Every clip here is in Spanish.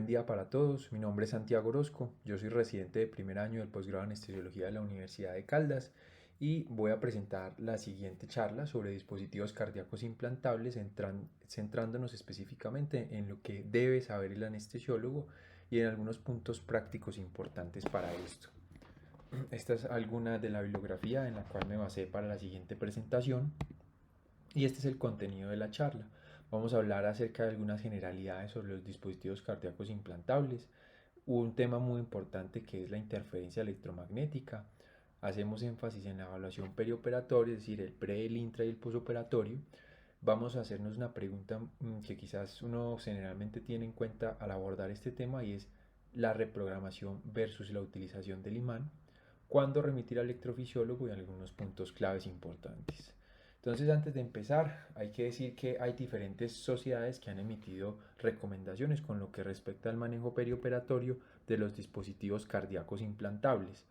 Buen día para todos, mi nombre es Santiago Orozco, yo soy residente de primer año del posgrado en anestesiología de la Universidad de Caldas y voy a presentar la siguiente charla sobre dispositivos cardíacos implantables, centrándonos específicamente en lo que debe saber el anestesiólogo y en algunos puntos prácticos importantes para esto. Esta es alguna de la bibliografía en la cual me basé para la siguiente presentación y este es el contenido de la charla. Vamos a hablar acerca de algunas generalidades sobre los dispositivos cardíacos implantables, un tema muy importante que es la interferencia electromagnética. Hacemos énfasis en la evaluación perioperatoria, es decir, el pre, el intra y el posoperatorio. Vamos a hacernos una pregunta que quizás uno generalmente tiene en cuenta al abordar este tema y es la reprogramación versus la utilización del imán, cuándo remitir al electrofisiólogo y algunos puntos claves importantes. Entonces, antes de empezar, hay que decir que hay diferentes sociedades que han emitido recomendaciones con lo que respecta al manejo perioperatorio de los dispositivos cardíacos implantables.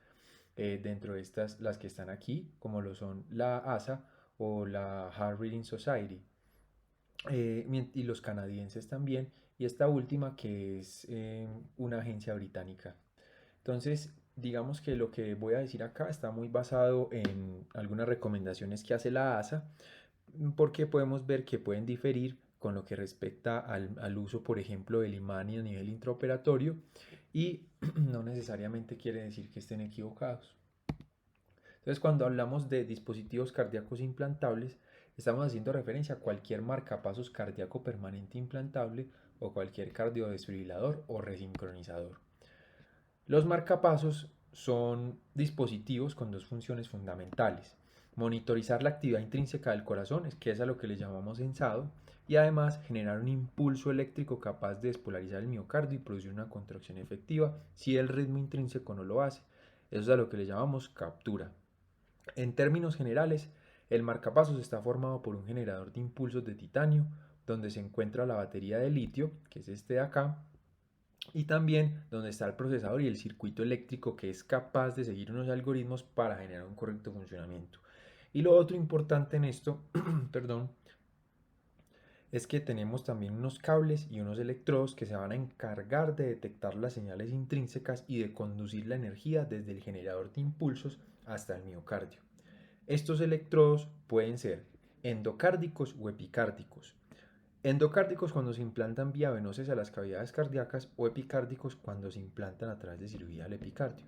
Dentro de estas, las que están aquí, como lo son la ASA o la Heart Rhythm Society, y los canadienses también, y esta última que es una agencia británica. Entonces, digamos que lo que voy a decir acá está muy basado en algunas recomendaciones que hace la ASA, porque podemos ver que pueden diferir con lo que respecta al uso, por ejemplo, del imán y a nivel intraoperatorio, y no necesariamente quiere decir que estén equivocados. Entonces, cuando hablamos de dispositivos cardíacos implantables, estamos haciendo referencia a cualquier marcapasos cardíaco permanente implantable o cualquier cardiodesfibrilador o resincronizador. Los marcapasos son dispositivos con dos funciones fundamentales: monitorizar la actividad intrínseca del corazón, que es a lo que le llamamos sensado, y además generar un impulso eléctrico capaz de despolarizar el miocardio y producir una contracción efectiva si el ritmo intrínseco no lo hace. Eso es a lo que le llamamos captura. En términos generales, el marcapasos está formado por un generador de impulsos de titanio, donde se encuentra la batería de litio, que es este de acá, y también donde está el procesador y el circuito eléctrico que es capaz de seguir unos algoritmos para generar un correcto funcionamiento. Y lo otro importante en esto, perdón, es que tenemos también unos cables y unos electrodos que se van a encargar de detectar las señales intrínsecas y de conducir la energía desde el generador de impulsos hasta el miocardio. Estos electrodos pueden ser endocárdicos o epicárdicos. Endocárdicos cuando se implantan vía venosa a las cavidades cardíacas o epicárdicos cuando se implantan a través de cirugía al epicardio.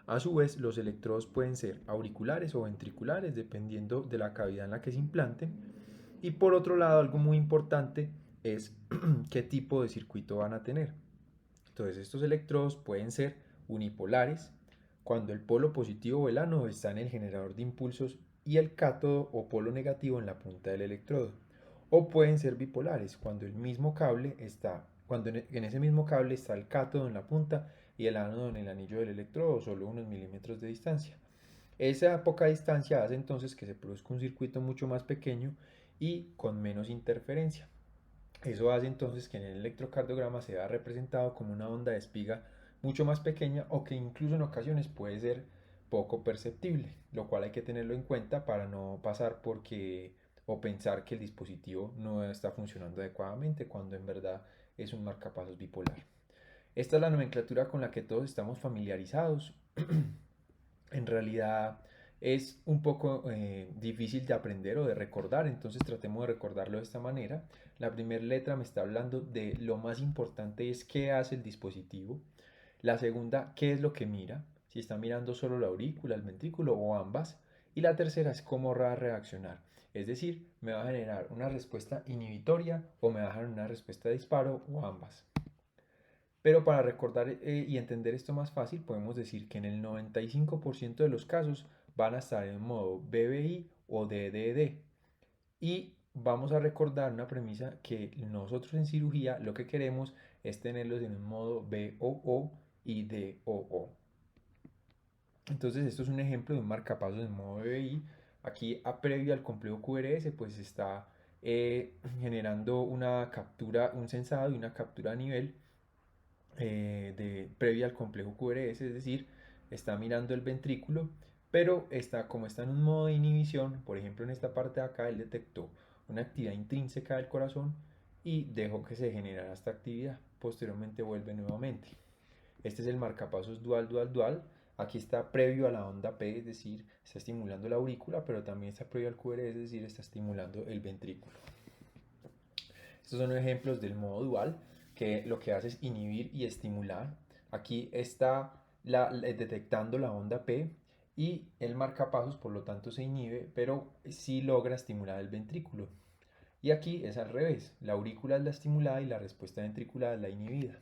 A su vez, los electrodos pueden ser auriculares o ventriculares dependiendo de la cavidad en la que se implanten. Y por otro lado, algo muy importante es qué tipo de circuito van a tener. Entonces, estos electrodos pueden ser unipolares, cuando el polo positivo o el ánodo está en el generador de impulsos y el cátodo o polo negativo en la punta del electrodo. O pueden ser bipolares, cuando el mismo cable está, cuando en ese mismo cable está el cátodo en la punta y el ánodo en el anillo del electrodo, solo unos milímetros de distancia. Esa poca distancia hace entonces que se produzca un circuito mucho más pequeño y con menos interferencia. Eso hace entonces que en el electrocardiograma se vea representado como una onda de espiga mucho más pequeña o que incluso en ocasiones puede ser poco perceptible, lo cual hay que tenerlo en cuenta para no pasar porque o pensar que el dispositivo no está funcionando adecuadamente cuando en verdad es un marcapasos bipolar. Esta es la nomenclatura con la que todos estamos familiarizados. En realidad es un poco difícil de aprender o de recordar, entonces tratemos de recordarlo de esta manera. La primera letra me está hablando de lo más importante es qué hace el dispositivo. La segunda, qué es lo que mira, si está mirando solo la aurícula, el ventrículo o ambas. Y la tercera es cómo va a reaccionar, es decir, me va a generar una respuesta inhibitoria o me va a generar una respuesta de disparo o ambas. Pero para recordar y entender esto más fácil, podemos decir que en el 95% de los casos van a estar en modo BBI o DDD. Y vamos a recordar una premisa que nosotros en cirugía lo que queremos es tenerlos en un modo BOO y DOO. Entonces esto es un ejemplo de un marcapasos en modo BBI. Aquí previo al complejo QRS pues está generando una captura, un sensado y una captura a nivel previa al complejo QRS, es decir, está mirando el ventrículo, pero como está en un modo de inhibición, por ejemplo en esta parte de acá, él detectó una actividad intrínseca del corazón y dejo que se generara esta actividad. Posteriormente vuelve nuevamente. Este es el marcapasos dual, dual, dual. Aquí está previo a la onda P, es decir, está estimulando la aurícula, pero también está previo al QRS, es decir, está estimulando el ventrículo. Estos son ejemplos del modo dual, que lo que hace es inhibir y estimular. Aquí está detectando la onda P y el marcapasos, por lo tanto, se inhibe, pero sí logra estimular el ventrículo. Y aquí es al revés, la aurícula es la estimulada y la respuesta ventricular es la inhibida.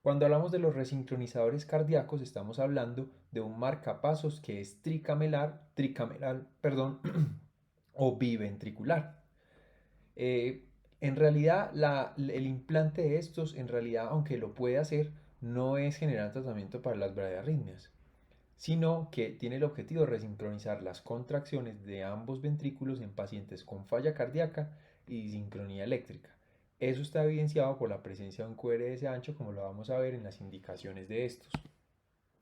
Cuando hablamos de los resincronizadores cardíacos, estamos hablando de un marcapasos que es tricameral, perdón, o biventricular. En realidad, el implante de estos, en realidad, aunque lo puede hacer, no es generar tratamiento para las bradiarritmias, sino que tiene el objetivo de resincronizar las contracciones de ambos ventrículos en pacientes con falla cardíaca y sincronía eléctrica. Eso está evidenciado por la presencia de un QRS ancho, como lo vamos a ver en las indicaciones de estos.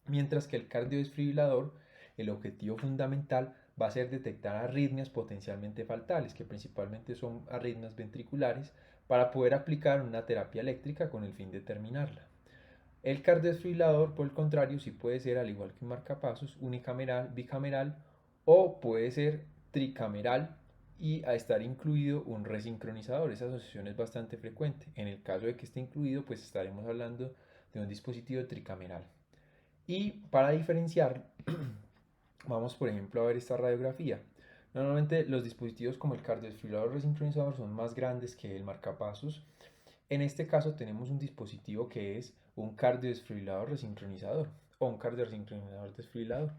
Mientras que el cardiodesfibrilador, el objetivo fundamental va a ser detectar arritmias potencialmente fatales, que principalmente son arritmias ventriculares, para poder aplicar una terapia eléctrica con el fin de terminarla. El cardiodesfibrilador, por el contrario, sí puede ser, al igual que un marcapasos, unicameral, bicameral o puede ser tricameral y a estar incluido un resincronizador. Esa asociación es bastante frecuente. En el caso de que esté incluido, pues estaremos hablando de un dispositivo tricameral. Y para diferenciar, vamos por ejemplo a ver esta radiografía. Normalmente los dispositivos como el cardiodesfibrilador resincronizador son más grandes que el marcapasos. En este caso tenemos un dispositivo que es un cardiodesfibrilador resincronizador o un cardioresincronizador desfibrilador.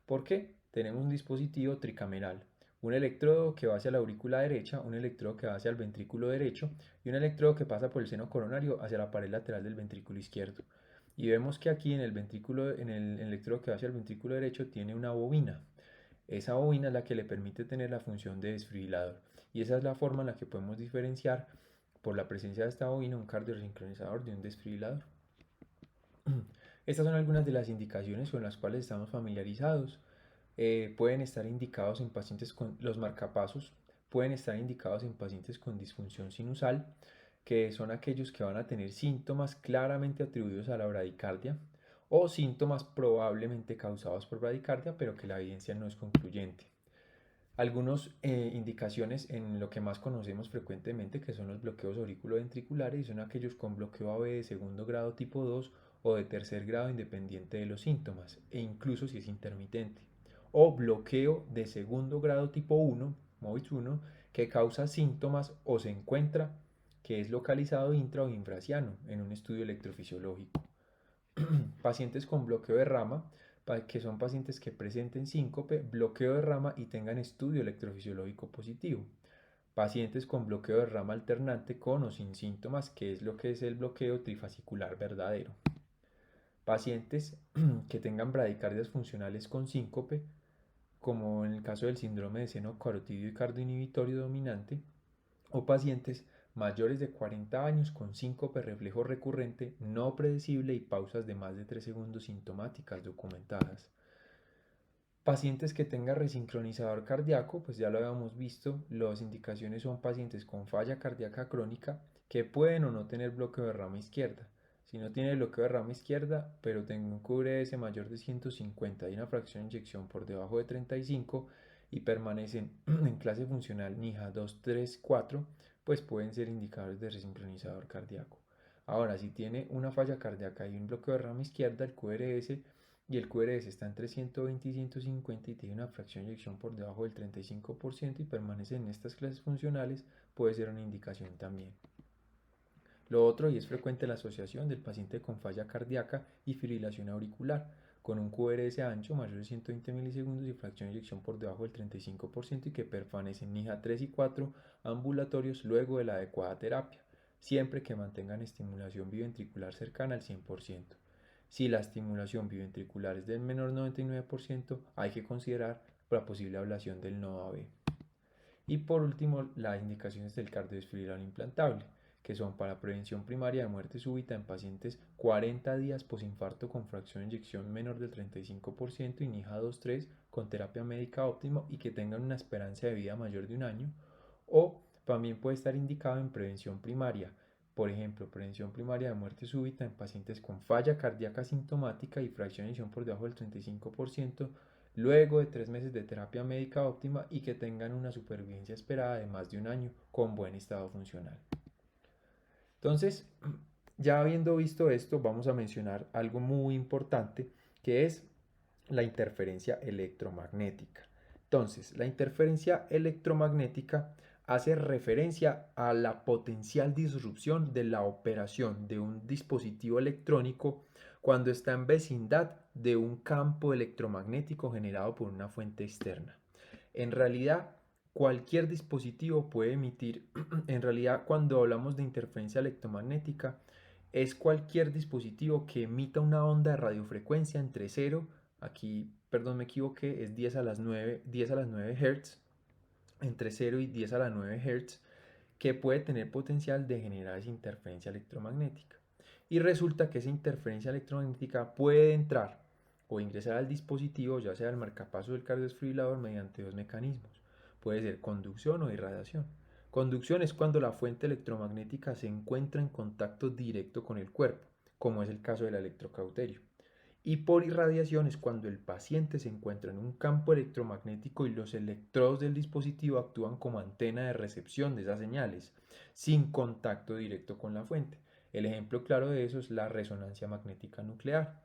¿Por qué? Tenemos un dispositivo tricameral, un electrodo que va hacia la aurícula derecha, un electrodo que va hacia el ventrículo derecho y un electrodo que pasa por el seno coronario hacia la pared lateral del ventrículo izquierdo. Y vemos que aquí en el ventrículo, en el electrodo que va hacia el ventrículo derecho tiene una bobina. Esa bobina es la que le permite tener la función de desfibrilador. Y esa es la forma en la que podemos diferenciar por la presencia de esta bobina un cardiosincronizador de un desfibrilador. Estas son algunas de las indicaciones con las cuales estamos familiarizados. Pueden estar indicados en pacientes con los marcapasos, pueden estar indicados en pacientes con disfunción sinusal, que son aquellos que van a tener síntomas claramente atribuidos a la bradicardia o síntomas probablemente causados por bradicardia, pero que la evidencia no es concluyente. Algunas indicaciones en lo que más conocemos frecuentemente, que son los bloqueos auriculoventriculares, y son aquellos con bloqueo AB de segundo grado tipo 2 o de tercer grado independiente de los síntomas, e incluso si es intermitente. O bloqueo de segundo grado tipo 1, MOVIS 1, que causa síntomas o se encuentra que es localizado intra o infraciano en un estudio electrofisiológico. Pacientes con bloqueo de rama, que son pacientes que presenten síncope, bloqueo de rama y tengan estudio electrofisiológico positivo. Pacientes con bloqueo de rama alternante con o sin síntomas, que es lo que es el bloqueo trifascicular verdadero. Pacientes que tengan bradicardias funcionales con síncope, como en el caso del síndrome de seno carotidio y cardioinhibitorio dominante, o pacientes mayores de 40 años con síncope reflejo recurrente no predecible y pausas de más de 3 segundos sintomáticas documentadas. Pacientes que tengan resincronizador cardíaco, pues ya lo habíamos visto, las indicaciones son pacientes con falla cardíaca crónica que pueden o no tener bloqueo de rama izquierda. Si no tiene bloqueo de rama izquierda, pero tenga un QRS mayor de 150 y una fracción de inyección por debajo de 35 y permanecen en clase funcional NIHA 2, 3, 4, pues pueden ser indicadores de resincronizador cardíaco. Ahora, si tiene una falla cardíaca y un bloqueo de rama izquierda, el QRS y el QRS está entre 120 y 150 y tiene una fracción de eyección por debajo del 35% y permanece en estas clases funcionales, puede ser una indicación también. Lo otro, y es frecuente la asociación del paciente con falla cardíaca y fibrilación auricular, con un QRS ancho mayor de 120 milisegundos y fracción de eyección por debajo del 35% y que permanece en NIHA 3 y 4 ambulatorios luego de la adecuada terapia, siempre que mantengan estimulación biventricular cercana al 100%. Si la estimulación biventricular es del menor 99%, hay que considerar la posible ablación del nodo AB. Y por último, las indicaciones del cardiodesfibrilador implantable, que son para prevención primaria de muerte súbita en pacientes 40 días posinfarto con fracción de eyección menor del 35% y NIHA 2-3 con terapia médica óptima y que tengan una esperanza de vida mayor de un año, o También puede estar indicado en prevención primaria, por ejemplo, prevención primaria de muerte súbita en pacientes con falla cardíaca sintomática y fracción de eyección por debajo del 35%, luego de 3 meses de terapia médica óptima y que tengan una supervivencia esperada de más de un año con buen estado funcional. Entonces, ya habiendo visto esto, vamos a mencionar algo muy importante que es la interferencia electromagnética. Entonces, la interferencia electromagnética hace referencia a la potencial disrupción de la operación de un dispositivo electrónico cuando está en vecindad de un campo electromagnético generado por una fuente externa. En realidad, cualquier dispositivo puede emitir, en realidad cuando hablamos de interferencia electromagnética, es cualquier dispositivo que emita una onda de radiofrecuencia entre 0, aquí, perdón, me equivoqué, es 10 a las 9 Hz, entre 0 y 10 a la 9 Hz, que puede tener potencial de generar esa interferencia electromagnética. Y resulta que esa interferencia electromagnética puede entrar o ingresar al dispositivo, ya sea el marcapasos del cardiodesfibrilador, mediante dos mecanismos. Puede ser conducción o irradiación. Conducción es cuando la fuente electromagnética se encuentra en contacto directo con el cuerpo, como es el caso del electrocauterio. Y por irradiación es cuando el paciente se encuentra en un campo electromagnético y los electrodos del dispositivo actúan como antena de recepción de esas señales, sin contacto directo con la fuente. El ejemplo claro de eso es la resonancia magnética nuclear.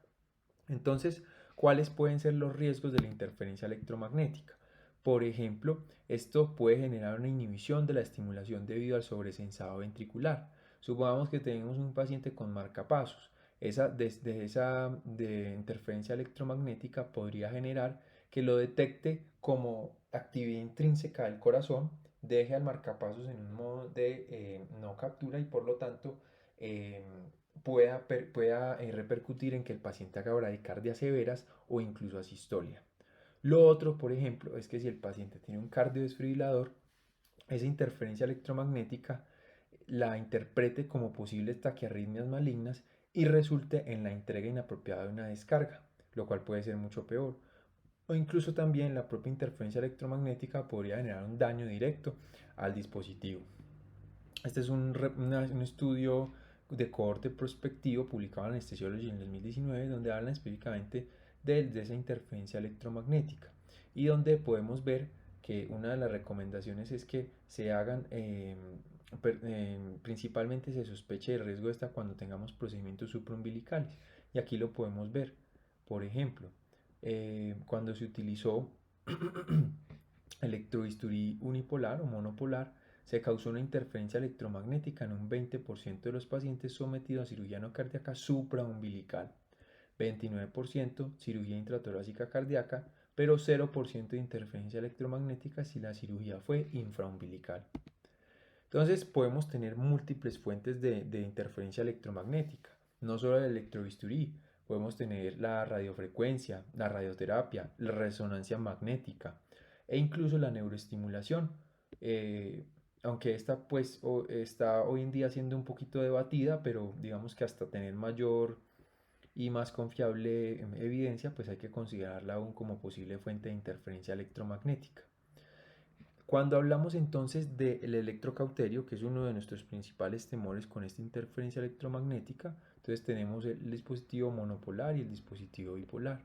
Entonces, ¿cuáles pueden ser los riesgos de la interferencia electromagnética? Por ejemplo, esto puede generar una inhibición de la estimulación debido al sobresensado ventricular. Supongamos que tenemos un paciente con marcapasos. Desde esa interferencia electromagnética podría generar que lo detecte como actividad intrínseca del corazón, deje al marcapasos en un modo de no captura y por lo tanto eh, pueda repercutir en que el paciente haga bradicardias severas o incluso asistolia. Lo otro, por ejemplo, es que si el paciente tiene un cardiodesfibrilador, esa interferencia electromagnética la interprete como posibles taquiarritmias malignas y resulte en la entrega inapropiada de una descarga, lo cual puede ser mucho peor. O incluso también la propia interferencia electromagnética podría generar un daño directo al dispositivo. Este es un estudio de cohorte prospectivo publicado en Anesthesiology en 2019, donde hablan específicamente de esa interferencia electromagnética y donde podemos ver que una de las recomendaciones es que se hagan, principalmente se sospeche el riesgo de esta cuando tengamos procedimientos supraumbilicales. Y aquí lo podemos ver. Por ejemplo, cuando se utilizó electrobisturí unipolar o monopolar, se causó una interferencia electromagnética en un 20% de los pacientes sometidos a cirugía no cardíaca supraumbilical, 29% cirugía intratorácica cardíaca, pero 0% de interferencia electromagnética si la cirugía fue infraumbilical. Entonces podemos tener múltiples fuentes de interferencia electromagnética, no solo el electrobisturí, podemos tener la radiofrecuencia, la radioterapia, la resonancia magnética e incluso la neuroestimulación. Eh, Aunque esta pues está hoy en día siendo un poquito debatida, pero digamos que hasta tener mayor y más confiable evidencia, pues hay que considerarla aún como posible fuente de interferencia electromagnética. Cuando hablamos entonces del electrocauterio, que es uno de nuestros principales temores con esta interferencia electromagnética, entonces tenemos el dispositivo monopolar y el dispositivo bipolar.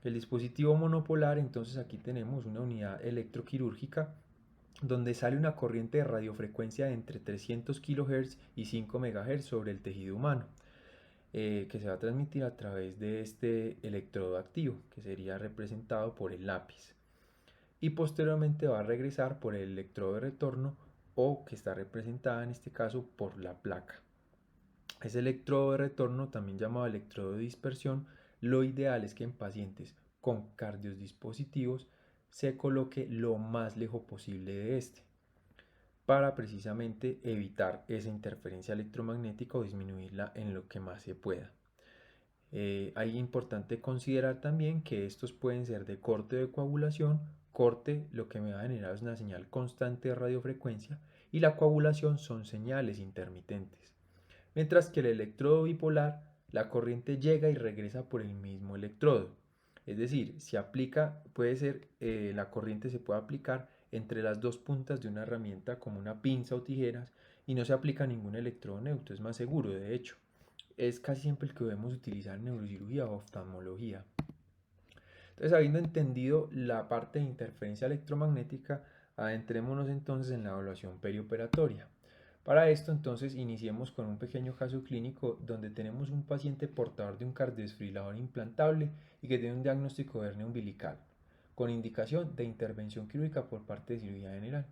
El dispositivo monopolar, entonces aquí tenemos una unidad electroquirúrgica donde sale una corriente de radiofrecuencia de entre 300 kHz y 5 MHz sobre el tejido humano, que se va a transmitir a través de este electrodo activo, que sería representado por el lápiz. Y posteriormente va a regresar por el electrodo de retorno o que está representada en este caso por la placa. Ese electrodo de retorno, también llamado electrodo de dispersión, lo ideal es que en pacientes con cardiodispositivos se coloque lo más lejos posible de este, para precisamente evitar esa interferencia electromagnética o disminuirla en lo que más se pueda. Hay importante considerar también que estos pueden ser de corte de coagulación. Corte lo que me va a generar es una señal constante de radiofrecuencia y la coagulación son señales intermitentes. Mientras que el electrodo bipolar, la corriente llega y regresa por el mismo electrodo. Es decir, se aplica, puede ser, la corriente se puede aplicar entre las dos puntas de una herramienta como una pinza o tijeras y no se aplica ningún electrodo neutro, es más seguro de hecho. Es casi siempre el que debemos utilizar en neurocirugía o oftalmología. Entonces, habiendo entendido la parte de interferencia electromagnética, adentrémonos entonces en la evaluación perioperatoria. Para esto, entonces, iniciemos con un pequeño caso clínico donde tenemos un paciente portador de un cardiodesfibrilador implantable y que tiene un diagnóstico de hernia umbilical, con indicación de intervención quirúrgica por parte de cirugía general.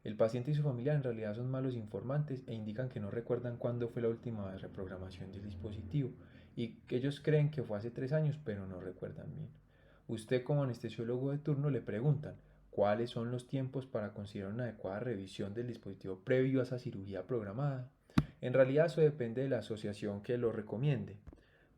El paciente y su familia en realidad son malos informantes e indican que no recuerdan cuándo fue la última reprogramación del dispositivo y que ellos creen que fue hace 3 años, pero no recuerdan bien. Usted como anestesiólogo de turno le preguntan cuáles son los tiempos para considerar una adecuada revisión del dispositivo previo a esa cirugía programada. En realidad eso depende de la asociación que lo recomiende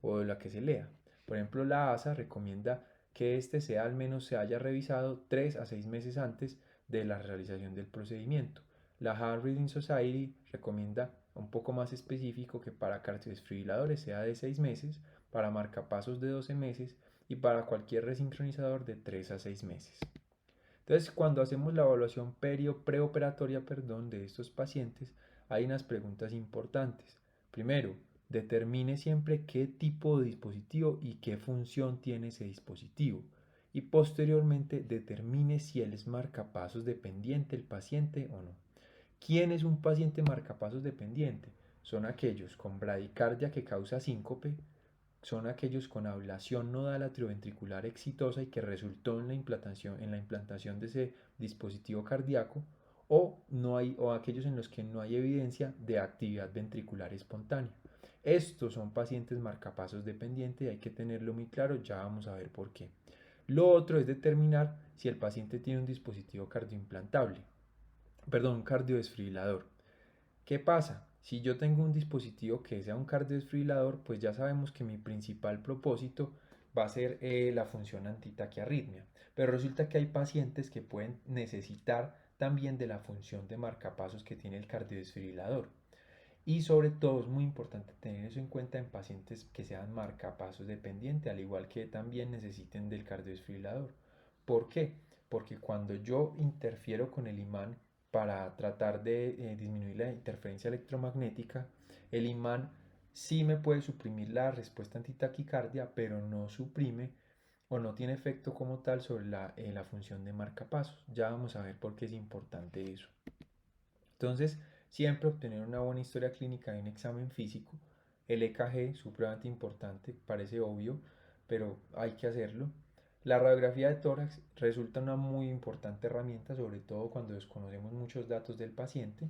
o de la que se lea. Por ejemplo, la ASA recomienda que este sea al menos se haya revisado 3 a 6 meses antes de la realización del procedimiento. La Heart Rhythm Society recomienda un poco más específico que para cardiodesfibriladores sea de 6 meses, para marcapasos de 12 meses y para cualquier resincronizador de 3 a 6 meses. Entonces, cuando hacemos la evaluación preoperatoria de estos pacientes, hay unas preguntas importantes. Primero, determine siempre qué tipo de dispositivo y qué función tiene ese dispositivo. Y posteriormente, determine si él es marcapasos dependiente el paciente o no. ¿Quién es un paciente marcapasos dependiente? Son aquellos con bradicardia que causa síncope, son aquellos con ablación nodal atrioventricular exitosa y que resultó en la implantación de ese dispositivo cardíaco, o aquellos en los que no hay evidencia de actividad ventricular espontánea. Estos son pacientes marcapasos dependientes y hay que tenerlo muy claro, ya vamos a ver por qué. Lo otro es determinar si el paciente tiene un dispositivo cardioimplantable, un cardiodesfibrilador. ¿Qué pasa? Si yo tengo un dispositivo que sea un cardiodesfibrilador, pues ya sabemos que mi principal propósito va a ser la función antitaquiarritmia. Pero resulta que hay pacientes que pueden necesitar también de la función de marcapasos que tiene el cardiodesfibrilador. Y sobre todo es muy importante tener eso en cuenta en pacientes que sean marcapasos dependientes, al igual que también necesiten del cardiodesfibrilador. ¿Por qué? Porque cuando yo interfiero con el imán para tratar de disminuir la interferencia electromagnética, el imán sí me puede suprimir la respuesta antitaquicardia, pero no suprime o no tiene efecto como tal sobre la función de marcapasos. Ya vamos a ver por qué es importante eso. Entonces, siempre obtener una buena historia clínica de un examen físico. El EKG, supremamente importante, parece obvio, pero hay que hacerlo. La radiografía de tórax resulta una muy importante herramienta, sobre todo cuando desconocemos muchos datos del paciente.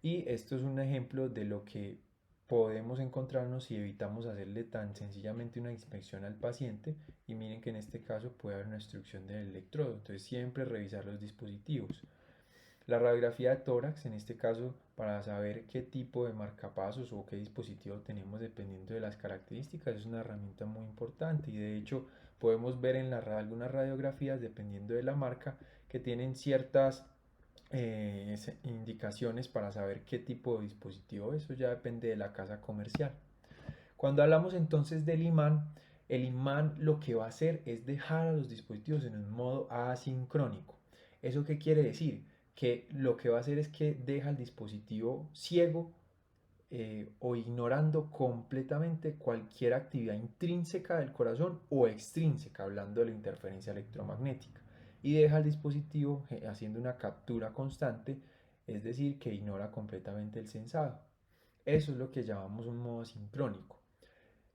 Y esto es un ejemplo de lo que podemos encontrarnos si evitamos hacerle tan sencillamente una inspección al paciente. Y miren que en este caso puede haber una obstrucción del electrodo. Entonces siempre revisar los dispositivos. La radiografía de tórax, en este caso, para saber qué tipo de marcapasos o qué dispositivo tenemos dependiendo de las características, es una herramienta muy importante y de hecho podemos ver en algunas radiografías, dependiendo de la marca, que tienen ciertas indicaciones para saber qué tipo de dispositivo es. Eso ya depende de la casa comercial. Cuando hablamos entonces del imán, el imán lo que va a hacer es dejar a los dispositivos en un modo asincrónico. ¿Eso qué quiere decir? Que lo que va a hacer es que deja el dispositivo ciego o ignorando completamente cualquier actividad intrínseca del corazón o extrínseca, hablando de la interferencia electromagnética. Y deja el dispositivo haciendo una captura constante, es decir, que ignora completamente el sensado. Eso es lo que llamamos un modo sincrónico.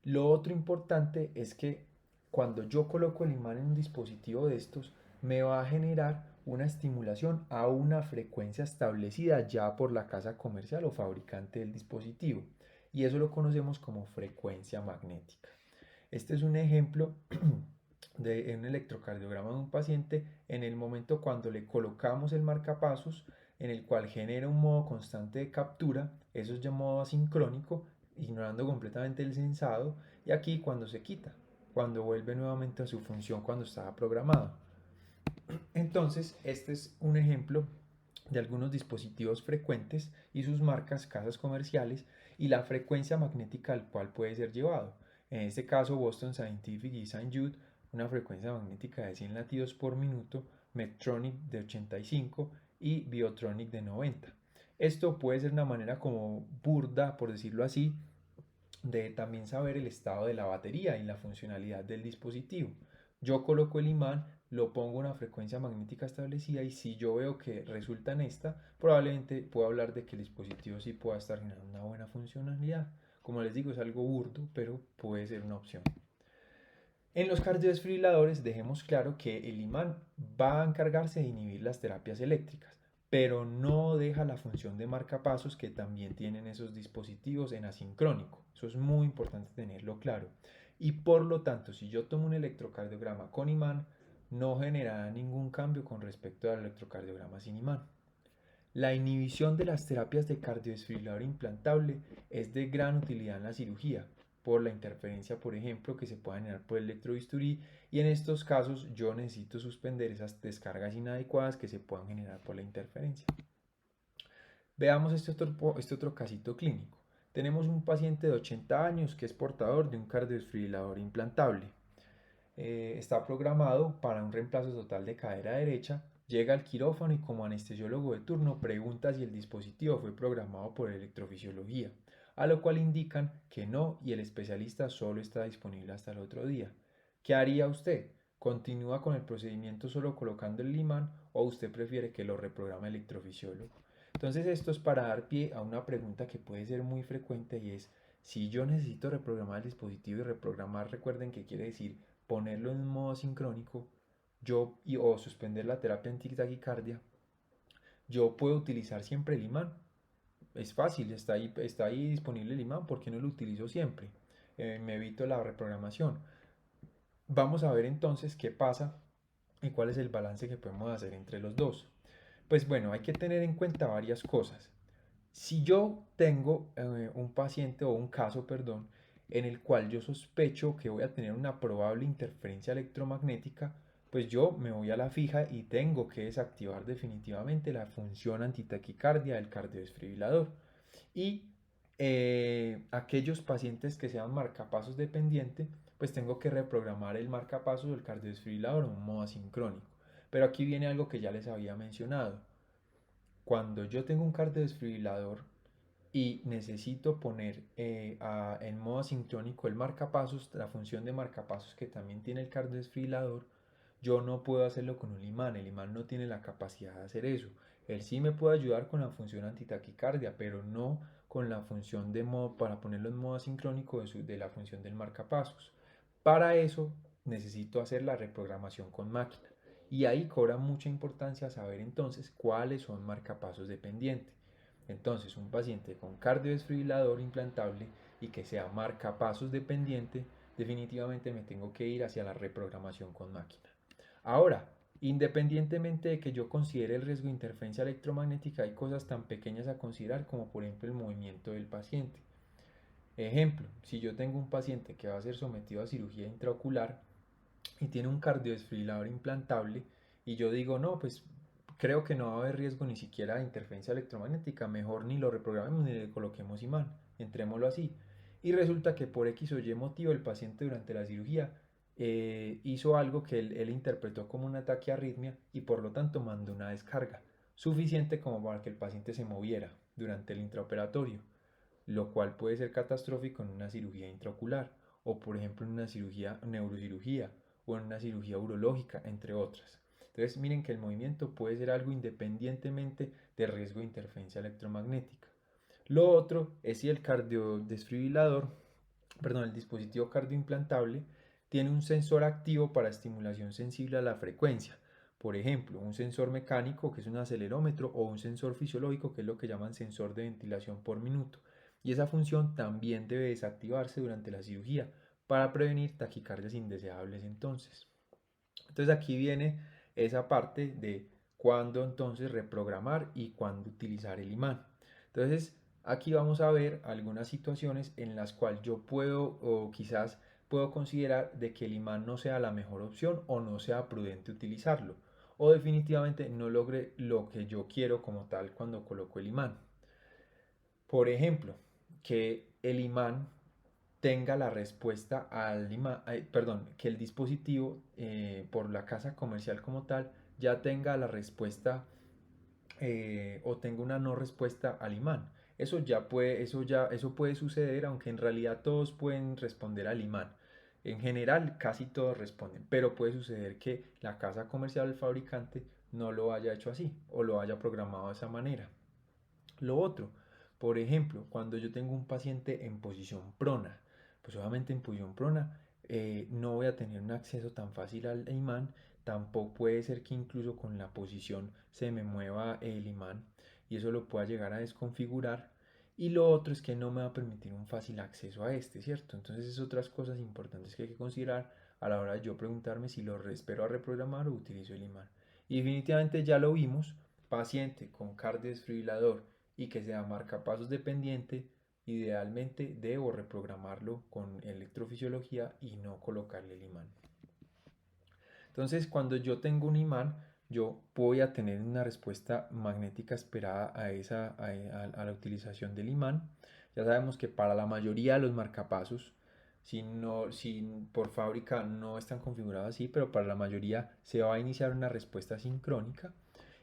Lo otro importante es que cuando yo coloco el imán en un dispositivo de estos, me va a generar una estimulación a una frecuencia establecida ya por la casa comercial o fabricante del dispositivo. Y eso lo conocemos como frecuencia magnética. Este es un ejemplo de un electrocardiograma de un paciente en el momento cuando le colocamos el marcapasos, en el cual genera un modo constante de captura, eso es ya modo asincrónico, ignorando completamente el sensado, y aquí cuando se quita, cuando vuelve nuevamente a su función cuando estaba programado. Entonces, este es un ejemplo de algunos dispositivos frecuentes y sus marcas, casas comerciales, y la frecuencia magnética al cual puede ser llevado. En este caso, Boston Scientific y St. Jude una frecuencia magnética de 100 latidos por minuto, Medtronic de 85 y Biotronic de 90. Esto puede ser una manera como burda, por decirlo así, de también saber el estado de la batería y la funcionalidad del dispositivo. Yo coloco el imán, lo pongo a una frecuencia magnética establecida y si yo veo que resulta en esta, probablemente puedo hablar de que el dispositivo sí pueda estar generando una buena funcionalidad. Como les digo, es algo burdo, pero puede ser una opción. En los cardiodesfibriladores dejemos claro que el imán va a encargarse de inhibir las terapias eléctricas, pero no deja la función de marcapasos que también tienen esos dispositivos en asincrónico. Eso es muy importante tenerlo claro. Y por lo tanto, si yo tomo un electrocardiograma con imán, no generará ningún cambio con respecto al electrocardiograma sin imán. La inhibición de las terapias de cardiodesfibrilador implantable es de gran utilidad en la cirugía, por la interferencia, por ejemplo, que se puede generar por el electrobisturí, y en estos casos yo necesito suspender esas descargas inadecuadas que se puedan generar por la interferencia. Veamos este otro casito clínico. Tenemos un paciente de 80 años que es portador de un cardiodesfibrilador implantable. Está programado para un reemplazo total de cadera derecha, llega al quirófano y como anestesiólogo de turno pregunta si el dispositivo fue programado por electrofisiología, a lo cual indican que no y el especialista solo está disponible hasta el otro día. ¿Qué haría usted? ¿Continúa con el procedimiento solo colocando el imán o usted prefiere que lo reprograme el electrofisiólogo? Entonces esto es para dar pie a una pregunta que puede ser muy frecuente y es, si yo necesito reprogramar el dispositivo y reprogramar, recuerden que quiere decir ponerlo en modo sincrónico, o suspender la terapia antitaquicardia, yo puedo utilizar siempre el imán. Es fácil, está ahí disponible el imán, ¿por qué no lo utilizo siempre? Me evito la reprogramación. Vamos a ver entonces qué pasa y cuál es el balance que podemos hacer entre los dos. Pues bueno, hay que tener en cuenta varias cosas. Si yo tengo un paciente o un caso, perdón, en el cual yo sospecho que voy a tener una probable interferencia electromagnética, pues yo me voy a la fija y tengo que desactivar definitivamente la función antitaquicardia del cardiodesfibrilador. Y aquellos pacientes que sean marcapasos dependiente, pues tengo que reprogramar el marcapasos del cardiodesfibrilador en un modo asincrónico. Pero aquí viene algo que ya les había mencionado. Cuando yo tengo un cardiodesfibrilador y necesito poner en modo asincrónico el marcapasos, la función de marcapasos que también tiene el cardiodesfibrilador, yo no puedo hacerlo con un imán. El imán no tiene la capacidad de hacer eso. Él sí me puede ayudar con la función antitaquicardia, pero no con la función de modo, para ponerlo en modo asincrónico de la función del marcapasos. Para eso necesito hacer la reprogramación con máquina. Y ahí cobra mucha importancia saber entonces cuáles son marcapasos dependientes. Entonces, un paciente con cardiodesfibrilador implantable y que sea marcapasos dependiente, definitivamente me tengo que ir hacia la reprogramación con máquina. Ahora, independientemente de que yo considere el riesgo de interferencia electromagnética, hay cosas tan pequeñas a considerar como por ejemplo el movimiento del paciente. Ejemplo, si yo tengo un paciente que va a ser sometido a cirugía intraocular y tiene un cardiodesfibrilador implantable y yo digo, no, pues creo que no va a haber riesgo ni siquiera de interferencia electromagnética, mejor ni lo reprogramemos ni le coloquemos imán, entrémoslo así. Y resulta que por X o Y motivo el paciente durante la cirugía hizo algo que él interpretó como un ataque a arritmia y por lo tanto mandó una descarga suficiente como para que el paciente se moviera durante el intraoperatorio, lo cual puede ser catastrófico en una cirugía intraocular o por ejemplo en una cirugía neurocirugía o en una cirugía urológica, entre otras. Entonces miren que el movimiento puede ser algo independientemente del riesgo de interferencia electromagnética. Lo otro es si el cardiodesfibrilador, perdón, el dispositivo cardioimplantable tiene un sensor activo para estimulación sensible a la frecuencia. Por ejemplo, un sensor mecánico que es un acelerómetro o un sensor fisiológico que es lo que llaman sensor de ventilación por minuto. Y esa función también debe desactivarse durante la cirugía para prevenir taquicardias indeseables entonces. Entonces aquí viene esa parte de cuándo entonces reprogramar y cuándo utilizar el imán. Entonces aquí vamos a ver algunas situaciones en las cuales yo puedo o quizás puedo considerar de que el imán no sea la mejor opción o no sea prudente utilizarlo o definitivamente no logre lo que yo quiero como tal cuando coloco el imán. Por ejemplo, que el imán tenga la respuesta al imán, perdón, que el dispositivo por la casa comercial como tal ya tenga la respuesta o tenga una no respuesta al imán. Eso puede suceder, aunque en realidad todos pueden responder al imán. En general, casi todos responden, pero puede suceder que la casa comercial, el fabricante, no lo haya hecho así o lo haya programado de esa manera. Lo otro, por ejemplo, cuando yo tengo un paciente en posición prona, pues obviamente en posición prona no voy a tener un acceso tan fácil al imán, tampoco puede ser que incluso con la posición se me mueva el imán y eso lo pueda llegar a desconfigurar. Y lo otro es que no me va a permitir un fácil acceso a este, ¿cierto? Entonces es otras cosas importantes que hay que considerar a la hora de yo preguntarme si lo espero a reprogramar o utilizo el imán. Y definitivamente ya lo vimos, paciente con cardiodesfibrilador y que sea marcapasos dependiente, idealmente debo reprogramarlo con electrofisiología y no colocarle el imán. Entonces, cuando yo tengo un imán, yo voy a tener una respuesta magnética esperada a la utilización del imán. Ya sabemos que para la mayoría de los marcapasos, si por fábrica no están configurados así, pero para la mayoría se va a iniciar una respuesta sincrónica.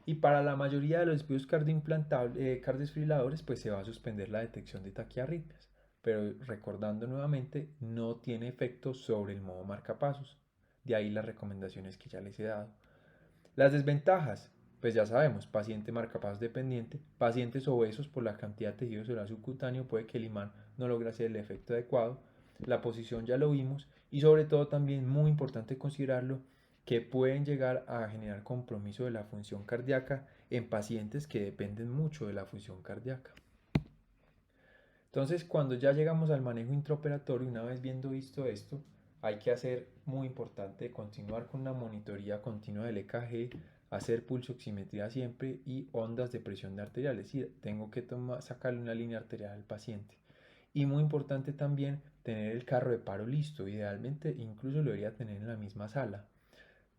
Y para la mayoría de los dispositivos cardiodesfibriladores, pues se va a suspender la detección de taquiarritmias. Pero recordando nuevamente, no tiene efecto sobre el modo marcapasos. De ahí las recomendaciones que ya les he dado. Las desventajas, pues ya sabemos, paciente marcapasos dependiente, pacientes obesos por la cantidad de tejido celular subcutáneo, puede que el imán no logre hacer el efecto adecuado. La posición ya lo vimos y sobre todo también muy importante considerarlo que pueden llegar a generar compromiso de la función cardíaca en pacientes que dependen mucho de la función cardíaca. Entonces, cuando ya llegamos al manejo intraoperatorio, una vez viendo visto esto, hay que hacer muy importante continuar con una monitoría continua del EKG, hacer pulsoximetría siempre y ondas de presión arterial, es decir, tengo que sacarle una línea arterial al paciente. Y muy importante también tener el carro de paro listo, idealmente incluso lo debería tener en la misma sala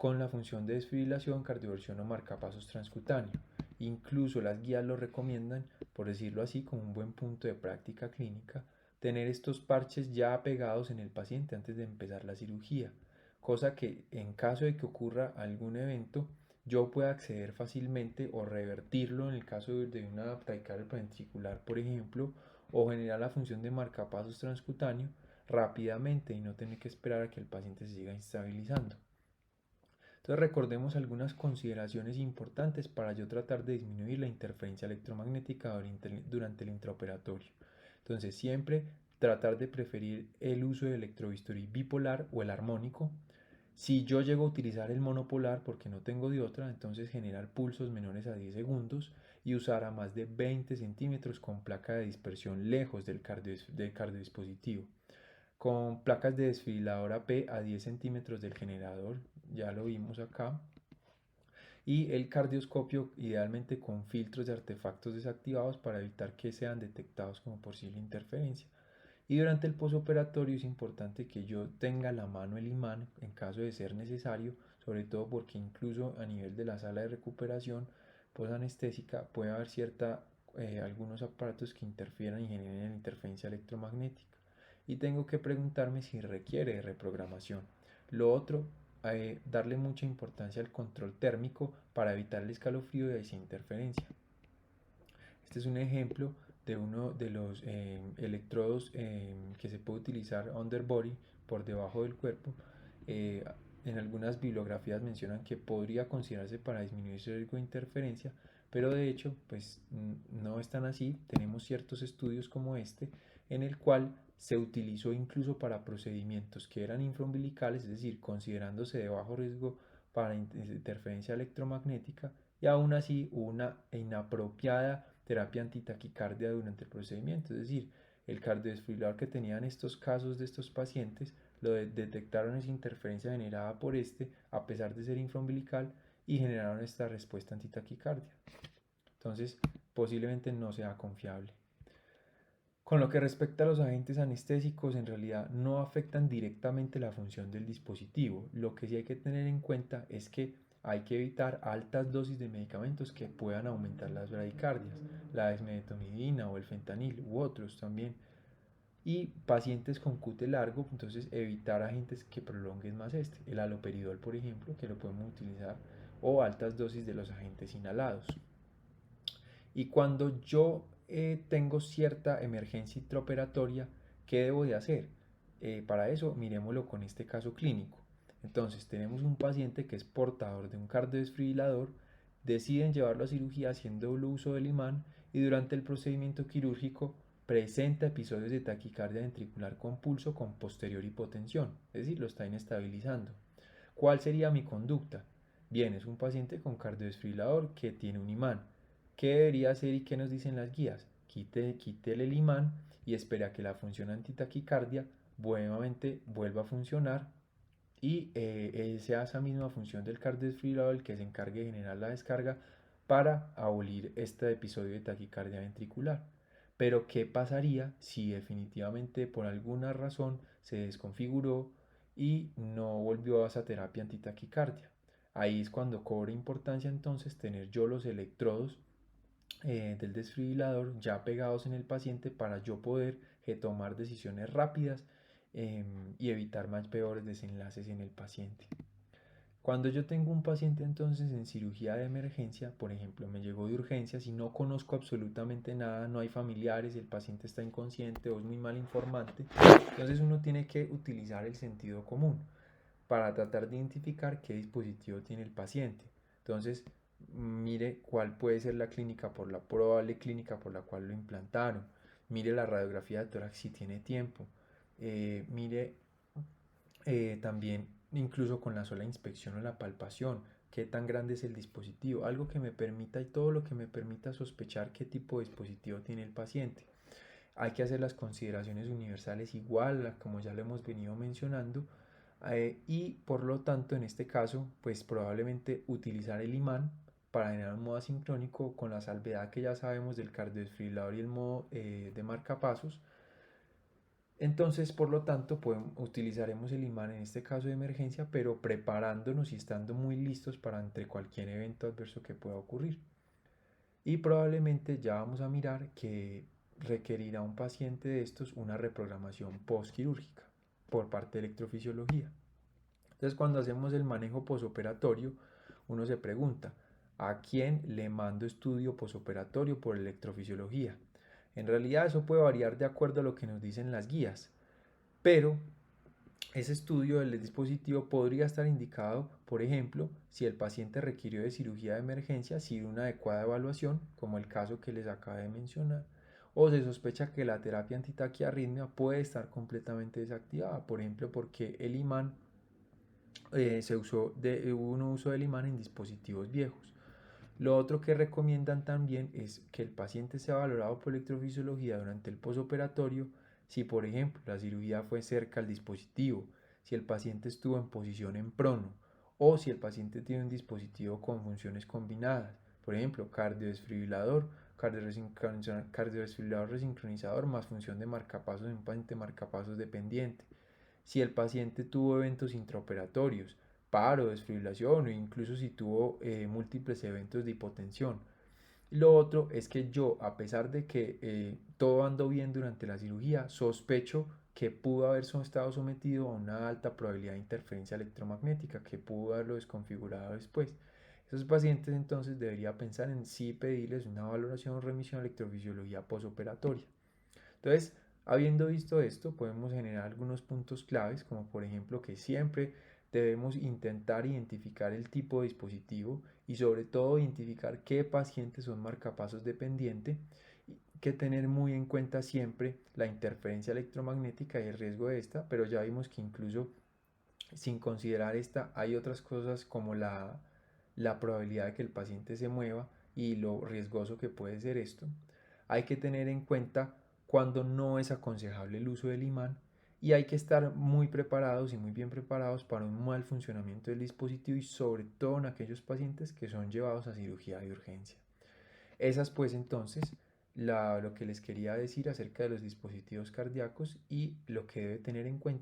con la función de desfibrilación, cardioversión o marcapasos transcutáneo. Incluso las guías lo recomiendan, por decirlo así, como un buen punto de práctica clínica, tener estos parches ya pegados en el paciente antes de empezar la cirugía, cosa que en caso de que ocurra algún evento, yo pueda acceder fácilmente o revertirlo en el caso de una taquicardia ventricular, por ejemplo, o generar la función de marcapasos transcutáneo rápidamente y no tener que esperar a que el paciente se siga estabilizando. Entonces recordemos algunas consideraciones importantes para yo tratar de disminuir la interferencia electromagnética durante el intraoperatorio. Entonces siempre tratar de preferir el uso del electrobisturí bipolar o el armónico. Si yo llego a utilizar el monopolar porque no tengo de otra, entonces generar pulsos menores a 10 segundos y usar a más de 20 centímetros con placa de dispersión lejos del cardiodispositivo con placas de desfibriladora P a 10 centímetros del generador, ya lo vimos acá, y el cardioscopio idealmente con filtros de artefactos desactivados para evitar que sean detectados como posible interferencia. Y durante el posoperatorio es importante que yo tenga a la mano el imán en caso de ser necesario, sobre todo porque incluso a nivel de la sala de recuperación posanestésica puede haber algunos aparatos que interfieran y generen interferencia electromagnética y tengo que preguntarme si requiere reprogramación. Lo otro, darle mucha importancia al control térmico para evitar el escalofrío y esa interferencia. Este es un ejemplo de uno de los electrodos que se puede utilizar underbody por debajo del cuerpo. Eh, en algunas bibliografías mencionan que podría considerarse para disminuir el riesgo de interferencia, pero de hecho pues no es tan así. Tenemos ciertos estudios como este en el cual se utilizó incluso para procedimientos que eran infraumbilicales, es decir, considerándose de bajo riesgo para interferencia electromagnética y aún así hubo una inapropiada terapia antitaquicardia durante el procedimiento, es decir, el cardiodesfibrilador que tenían estos casos de estos pacientes detectaron esa interferencia generada por este a pesar de ser infraumbilical y generaron esta respuesta antitaquicardia. Entonces, posiblemente no sea confiable. Con lo que respecta a los agentes anestésicos, en realidad no afectan directamente la función del dispositivo. Lo que sí hay que tener en cuenta es que hay que evitar altas dosis de medicamentos que puedan aumentar las bradicardias, la desmedetomidina o el fentanil u otros también. Y pacientes con QT largo, entonces evitar agentes que prolonguen más el haloperidol, por ejemplo, que lo podemos utilizar, o altas dosis de los agentes inhalados. Y cuando yo tengo cierta emergencia intraoperatoria, ¿qué debo de hacer? Para eso, miremoslo con este caso clínico. Entonces, tenemos un paciente que es portador de un cardiodesfibrilador, deciden llevarlo a cirugía haciendo uso del imán y durante el procedimiento quirúrgico presenta episodios de taquicardia ventricular con pulso con posterior hipotensión, es decir, lo está inestabilizando. ¿Cuál sería mi conducta? Bien, es un paciente con cardiodesfibrilador que tiene un imán. ¿Qué debería hacer y qué nos dicen las guías? Quítele el imán y espera a que la función antitaquicardia nuevamente vuelva a funcionar y sea esa misma función del cardiodesfibrilador el que se encargue de generar la descarga para abolir este episodio de taquicardia ventricular. Pero ¿qué pasaría si definitivamente por alguna razón se desconfiguró y no volvió a esa terapia antitaquicardia? Ahí es cuando cobra importancia entonces tener yo los electrodos del desfibrilador ya pegados en el paciente para yo poder tomar decisiones rápidas y evitar más peores desenlaces en el paciente. Cuando yo tengo un paciente entonces en cirugía de emergencia, por ejemplo, me llegó de urgencias y no conozco absolutamente nada, no hay familiares, el paciente está inconsciente o es muy mal informante, entonces uno tiene que utilizar el sentido común para tratar de identificar qué dispositivo tiene el paciente. Entonces, mire cuál puede ser la clínica por la probable clínica por la cual lo implantaron. Mire la radiografía de tórax si tiene tiempo. Mire también incluso con la sola inspección o la palpación, qué tan grande es el dispositivo, algo que me permita y todo lo que me permita sospechar qué tipo de dispositivo tiene el paciente. Hay que hacer las consideraciones universales igual, como ya lo hemos venido mencionando, y por lo tanto en este caso pues probablemente utilizar el imán para generar un modo asincrónico con la salvedad que ya sabemos del cardiodesfibrilador y el modo de marcapasos. Entonces, por lo tanto, utilizaremos el imán en este caso de emergencia, pero preparándonos y estando muy listos para ante cualquier evento adverso que pueda ocurrir. Y probablemente ya vamos a mirar que requerirá un paciente de estos una reprogramación postquirúrgica por parte de electrofisiología. Entonces, cuando hacemos el manejo posoperatorio, uno se pregunta, ¿a quién le mando estudio posoperatorio por electrofisiología? En realidad eso puede variar de acuerdo a lo que nos dicen las guías, pero ese estudio del dispositivo podría estar indicado, por ejemplo, si el paciente requirió de cirugía de emergencia sin una adecuada evaluación, como el caso que les acabé de mencionar, o se sospecha que la terapia antitaquiarritmia puede estar completamente desactivada, por ejemplo, porque el imán hubo un uso del imán en dispositivos viejos. Lo otro que recomiendan también es que el paciente sea valorado por electrofisiología durante el posoperatorio si, por ejemplo, la cirugía fue cerca al dispositivo, si el paciente estuvo en posición en prono o si el paciente tiene un dispositivo con funciones combinadas, por ejemplo, cardiodesfibrilador resincronizador más función de marcapasos en un paciente marcapasos dependiente. Si el paciente tuvo eventos intraoperatorios, paro, desfibrilación o incluso si tuvo múltiples eventos de hipotensión. Lo otro es que yo, a pesar de que todo andó bien durante la cirugía, sospecho que pudo haber estado sometido a una alta probabilidad de interferencia electromagnética, que pudo haberlo desconfigurado después. Esos pacientes entonces debería pensar en sí pedirles una valoración o remisión a electrofisiología posoperatoria. Entonces, habiendo visto esto, podemos generar algunos puntos claves, como por ejemplo que siempre debemos intentar identificar el tipo de dispositivo y sobre todo identificar qué pacientes son marcapasos dependientes, que tener muy en cuenta siempre la interferencia electromagnética y el riesgo de esta, pero ya vimos que incluso sin considerar esta hay otras cosas como la probabilidad de que el paciente se mueva y lo riesgoso que puede ser esto. Hay que tener en cuenta cuando no es aconsejable el uso del imán y hay que estar muy preparados y muy bien preparados para un mal funcionamiento del dispositivo y sobre todo en aquellos pacientes que son llevados a cirugía de urgencia. Esas pues entonces lo que les quería decir acerca de los dispositivos cardíacos y lo que debe tener en cuenta